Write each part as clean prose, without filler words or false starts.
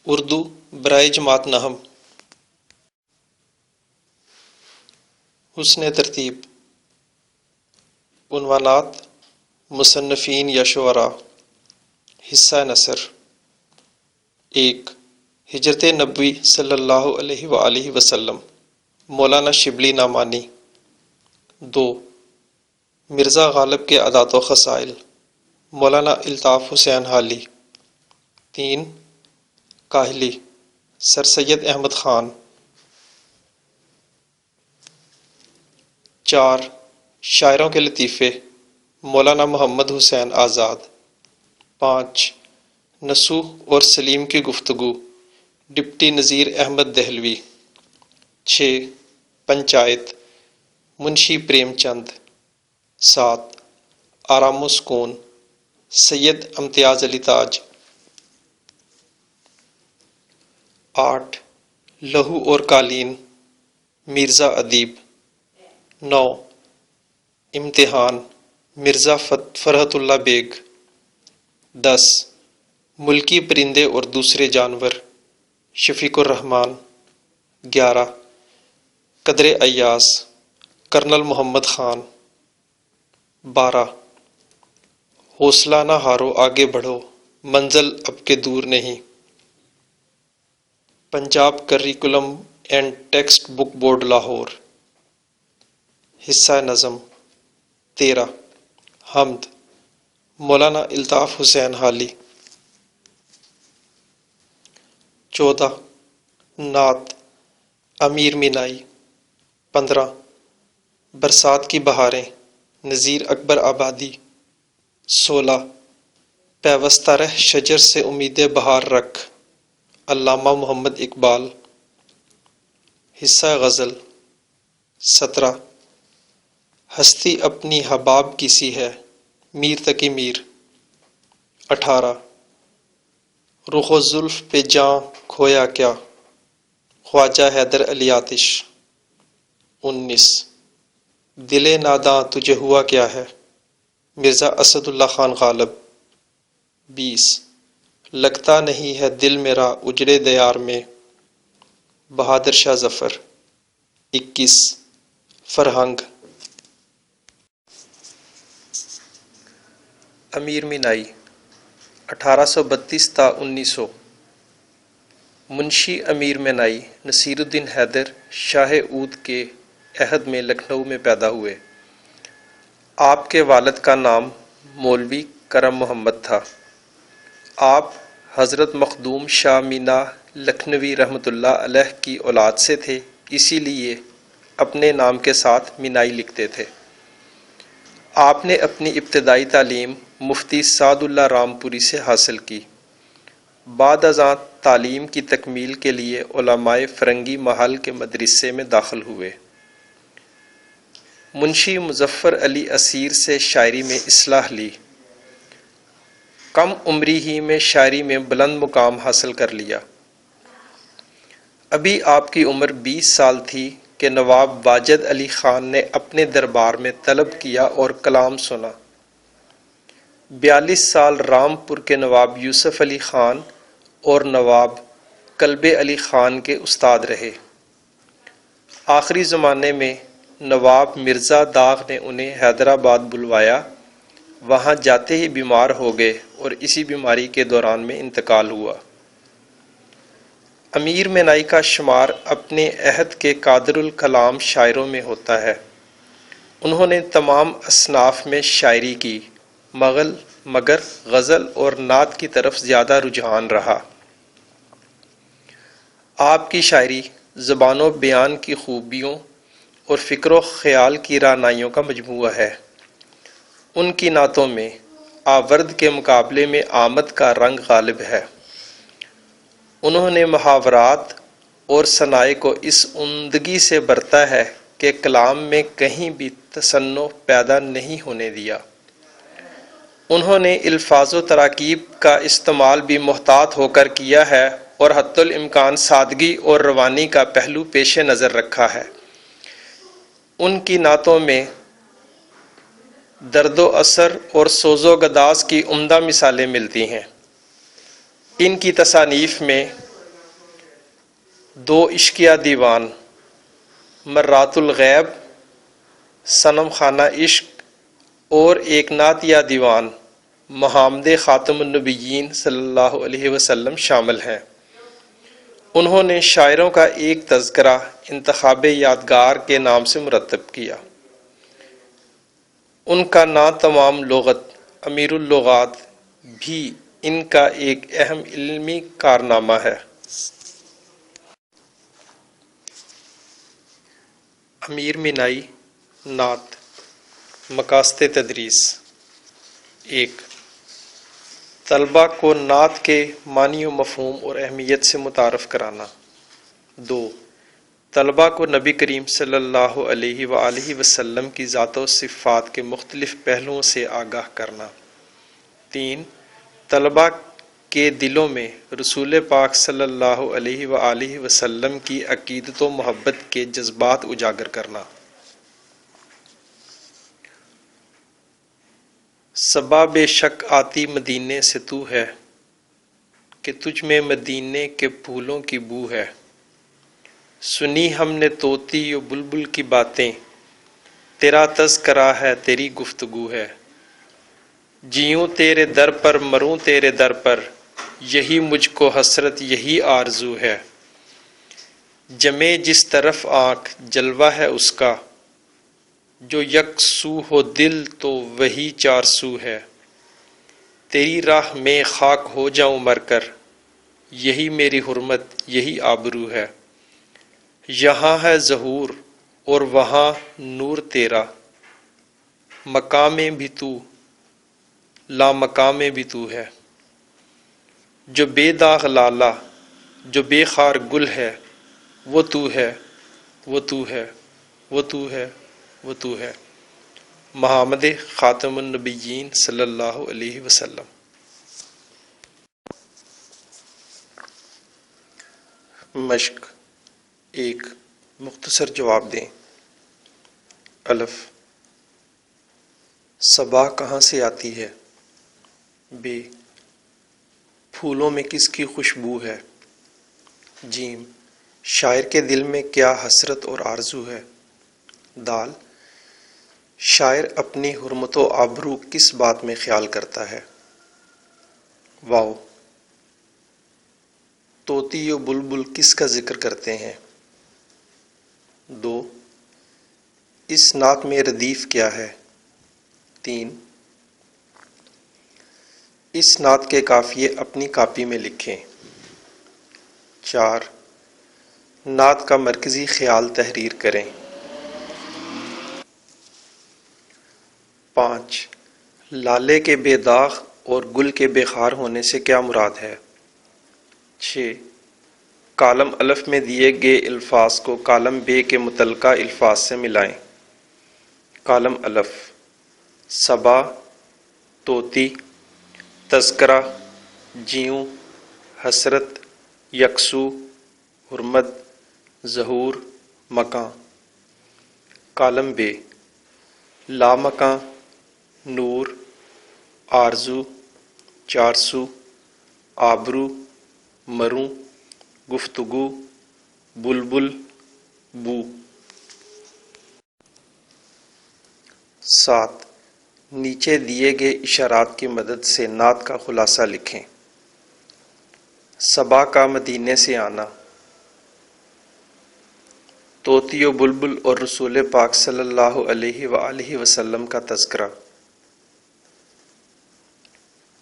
اردو برائے جماعت نہم. حسن ترتیب. عنوانات مصنفین یا شعراء. حصہ نثر. 1. ہجرت نبوی صلی اللہ علیہ وآلہ وسلم مولانا شبلی نعمانی. 2. مرزا غالب کے عادات و خصائل مولانا الطاف حسین حالی. 3. کاہلی سر سید احمد خان. 4. شاعروں کے لطیفے مولانا محمد حسین آزاد. 5. نصوح اور سلیم کی گفتگو ڈپٹی نذیر احمد دہلوی. 6. پنچایت منشی پریم چند. 7. آرام و سکون سید امتیاز علی تاج. 8. لہو اور قالین مرزا ادیب. 9. امتحان مرزا فرحت اللہ بیگ. 10. ملکی پرندے اور دوسرے جانور شفیق الرحمان. 11. قدر ایاز کرنل محمد خان. 12. حوصلہ نہ ہارو آگے بڑھو منزل اب کے دور نہیں. Punjab curriculum and text book board Lahore. حصہ نظم. 13. حمد مولانا الطاف حسین حالی. 14. نعت امیر مینائی. 15. برسات کی بہاریں نذیر اکبر آبادی. 16. پیوستہ رہ شجر سے امید بہار رکھ علامہ محمد اقبال. حصہ غزل. 17. ہستی اپنی حباب کی سی ہے میر تقی میر. 18. رخ و زلف پہ جاں کھویا کیا خواجہ حیدر علی آتش. 19. دل ناداں تجھے ہوا کیا ہے مرزا اسد اللہ خان غالب. 20. لگتا نہیں ہے دل میرا اجڑے دیار میں بہادر شاہ ظفر. 21. فرہنگ. امیر مینائی 1832 تا 1900. منشی امیر مینائی نصیر الدین حیدر شاہ عود کے عہد میں لکھنؤ میں پیدا ہوئے. آپ کے والد کا نام مولوی کرم محمد تھا. آپ حضرت مخدوم شاہ مینا لکھنوی رحمۃ اللہ علیہ کی اولاد سے تھے، اسی لیے اپنے نام کے ساتھ مینائی لکھتے تھے. آپ نے اپنی ابتدائی تعلیم مفتی سعد اللہ رام پوری سے حاصل کی. بعد ازاں تعلیم کی تکمیل کے لیے علماء فرنگی محل کے مدرسے میں داخل ہوئے. منشی مظفر علی اسیر سے شاعری میں اصلاح لی. کم عمری ہی میں شاعری میں بلند مقام حاصل کر لیا. ابھی آپ کی عمر 20 سال تھی کہ نواب واجد علی خان نے اپنے دربار میں طلب کیا اور کلام سنا. 42 سال رامپور کے نواب یوسف علی خان اور نواب کلب علی خان کے استاد رہے. آخری زمانے میں نواب مرزا داغ نے انہیں حیدرآباد بلوایا. وہاں جاتے ہی بیمار ہو گئے اور اسی بیماری کے دوران میں انتقال ہوا. امیر مینائی کا شمار اپنے عہد کے قادر الکلام شاعروں میں ہوتا ہے. انہوں نے تمام اصناف میں شاعری کی مگر غزل اور نعت کی طرف زیادہ رجحان رہا. آپ کی شاعری زبان و بیان کی خوبیوں اور فکر و خیال کی رعنائیوں کا مجموعہ ہے. ان کی نعتوں میں آورد کے مقابلے میں آمد کا رنگ غالب ہے. انہوں نے محاورات اور صنائع کو اس عمدگی سے برتا ہے کہ کلام میں کہیں بھی تصنع پیدا نہیں ہونے دیا. انہوں نے الفاظ و تراکیب کا استعمال بھی محتاط ہو کر کیا ہے اور حتی الامکان سادگی اور روانی کا پہلو پیش نظر رکھا ہے. ان کی نعتوں میں درد و اثر اور سوز و گداز کی عمدہ مثالیں ملتی ہیں. ان کی تصانیف میں دو عشقیہ دیوان، مرات الغیب، صنم خانہ عشق اور ایک نعت یا دیوان محمد خاتم النبیین صلی اللہ علیہ وسلم شامل ہیں۔ انہوں نے شاعروں کا ایک تذکرہ انتخاب یادگار کے نام سے مرتب کیا۔ ان کا نام تمام لغت امیر اللغات بھی ان کا ایک اہم علمی کارنامہ ہے۔ امیر مینائی نعت مقاصد تدریس: 1. طلباء کو نعت کے معنی و مفہوم اور اہمیت سے متعارف کرانا۔ 2. طلباء کو نبی کریم صلی اللہ علیہ وآلہ وسلم کی ذات و صفات کے مختلف پہلوؤں سے آگاہ کرنا۔ 3. طلباء کے دلوں میں رسول پاک صلی اللہ علیہ وآلہ وسلم کی عقیدت و محبت کے جذبات اجاگر کرنا۔ صبا بے شک آتی مدینے سے تو ہے، کہ تجھ میں مدینے کے پھولوں کی بو ہے۔ سنی ہم نے طوطی و بلبل کی باتیں، تیرا تذکرہ ہے تیری گفتگو ہے۔ جیوں تیرے در پر مروں تیرے در پر، یہی مجھ کو حسرت یہی آرزو ہے۔ جمے جس طرف آنکھ جلوہ ہے اس کا، جو یک سو ہو دل تو وہی چار سو ہے۔ تیری راہ میں خاک ہو جاؤں مر کر، یہی میری حرمت یہی آبرو ہے۔ یہاں ہے ظہور اور وہاں نور تیرا، مقام میں بھی تو لا مقام میں بھی تو ہے۔ جو بے داغ لالا جو بے خار گل ہے، وہ تو ہے وہ تو ہے وہ تو ہے وہ تو ہے۔ محمد خاتم النبیین صلی اللہ علیہ وسلم۔ مشق: 1. مختصر جواب دیں۔ الف: صبا کہاں سے آتی ہے؟ ب. پھولوں میں کس کی خوشبو ہے؟ ج. شاعر کے دل میں کیا حسرت اور آرزو ہے؟ د. شاعر اپنی حرمت و آبرو کس بات میں خیال کرتا ہے؟ واو. طوطی و بلبل کس کا ذکر کرتے ہیں؟ 2. اس نعت میں ردیف کیا ہے؟ 3. اس نعت کے قافیے اپنی کاپی میں لکھیں۔ 4. نعت کا مرکزی خیال تحریر کریں۔ 5. لالے کے بے داغ اور گل کے بے خار ہونے سے کیا مراد ہے؟ 6. کالم الف میں دیے گئے الفاظ کو کالم بے کے متعلقہ الفاظ سے ملائیں۔ کالم الف: صبا، طوطی، تذکرہ، جیوں، حسرت، یکسو، حرمت، ظہور، مکاں۔ کالم بے: لامکاں، نور، آرزو، چارسو، آبرو، مروں، گفتگو، بلبل، بو۔ 7. نیچے دیے گئے اشارات کی مدد سے نعت کا خلاصہ لکھیں۔ صبا کا مدینے سے آنا، طوطی و بلبل اور رسول پاک صلی اللہ علیہ وآلہ وسلم کا تذکرہ،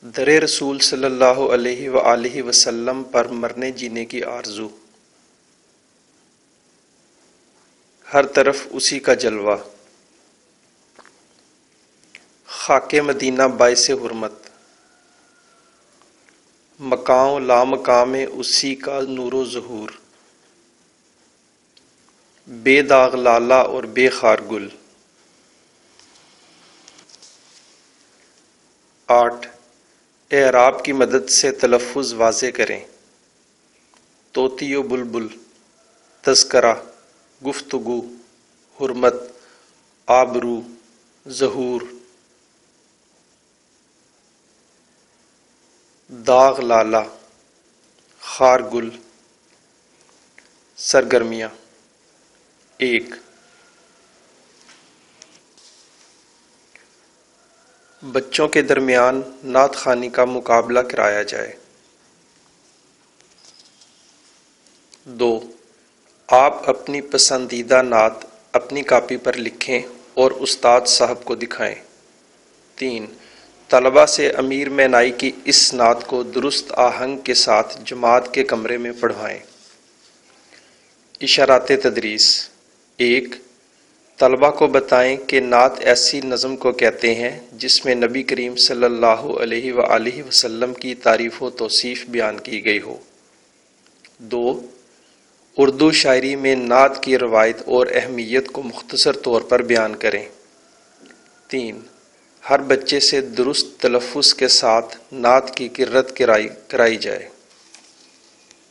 در رسول صلی اللہ علیہ وآلہ وسلم پر مرنے جینے کی آرزو، ہر طرف اسی کا جلوہ، خاک مدینہ باعث حرمت، مقام و لامقام میں اسی کا نور و ظہور، بے داغ لالا اور بے خار گل۔ 8. اعراب کی مدد سے تلفظ واضح کریں۔ طوطی و بلبل، تذکرہ، گفتگو، حرمت، آبرو، ظہور۔ داغ لالا، خار گل، سرگرمیاں: 1. بچوں کے درمیان نعت خوانی کا مقابلہ کرایا جائے۔ 2. آپ اپنی پسندیدہ نعت اپنی کاپی پر لکھیں اور استاد صاحب کو دکھائیں۔ 3. طلباء سے امیر مینائی کی اس نعت کو درست آہنگ کے ساتھ جماعت کے کمرے میں پڑھوائیں۔ اشارات تدریس: 1. طلباء کو بتائیں کہ نعت ایسی نظم کو کہتے ہیں جس میں نبی کریم صلی اللہ علیہ وآلہ وسلم کی تعریف و توصیف بیان کی گئی ہو۔ 2. اردو شاعری میں نعت کی روایت اور اہمیت کو مختصر طور پر بیان کریں۔ 3. ہر بچے سے درست تلفظ کے ساتھ نعت کی قرأت کرائی جائے۔